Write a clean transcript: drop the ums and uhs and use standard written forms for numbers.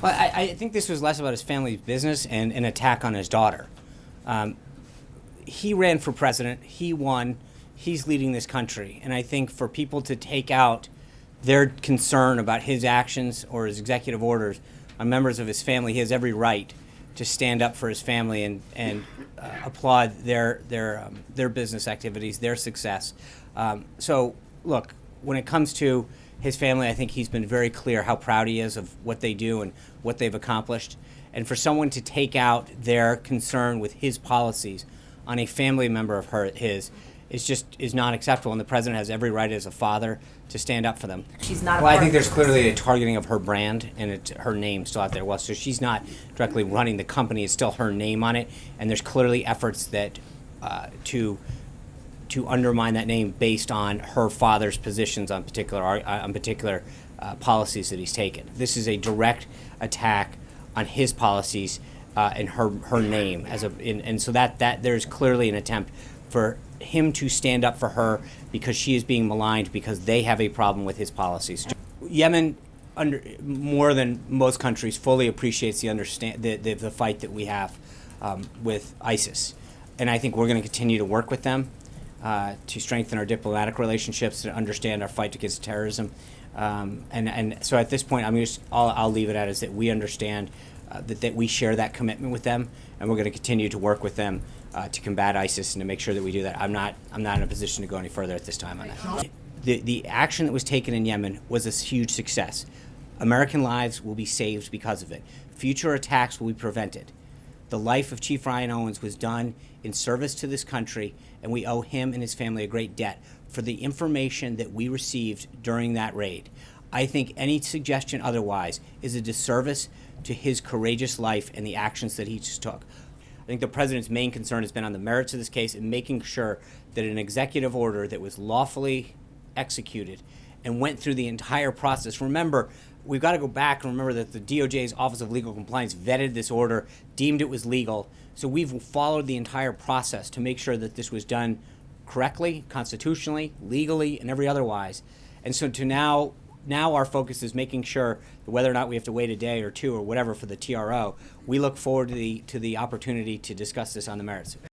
Well, I think this was less about his family's business and an attack on his daughter. He ran for president. He won. He's leading this country. And I think for people to take out their concern about his actions or his executive orders on members of his family, he has every right to stand up for his family and applaud their business activities, their success. So, look, when it comes to his family, I think he's been very clear how proud he is of what they do and what they've accomplished. And for someone to take out their concern with his policies on a family member of his is not acceptable. And the president has every right as a father to stand up for them. She's not. Well, I think there's clearly a targeting of her brand and her name still out there. Well, so she's not directly running the company; it's still her name on it. And there's clearly efforts that to undermine that name based on her father's positions on particular policies that he's taken. This is a direct attack on his policies and her name and so that there's clearly an attempt for him to stand up for her because she is being maligned because they have a problem with his policies. Yemen, more than most countries, fully appreciates the fight that we have with ISIS, and I think we're going to continue to work with them to strengthen our diplomatic relationships, to understand our fight against terrorism, and so at this point, I'll leave it at is that we understand that we share that commitment with them, and we're going to continue to work with them to combat ISIS and to make sure that we do that. I'm not in a position to go any further at this time on that. The action that was taken in Yemen was a huge success. American lives will be saved because of it. Future attacks will be prevented. The life of Chief Ryan Owens was done in service to this country, and we owe him and his family a great debt for the information that we received during that raid. I think any suggestion otherwise is a disservice to his courageous life and the actions that he just took. I think the president's main concern has been on the merits of this case and making sure that an executive order that was lawfully executed and went through the entire process. Remember, we've got to go back and remember that the DOJ's Office of Legal Compliance vetted this order, deemed it was legal. So we've followed the entire process to make sure that this was done correctly, constitutionally, legally, and every otherwise. And so to now our focus is making sure that whether or not we have to wait a day or two or whatever for the TRO, we look forward to the opportunity to discuss this on the merits.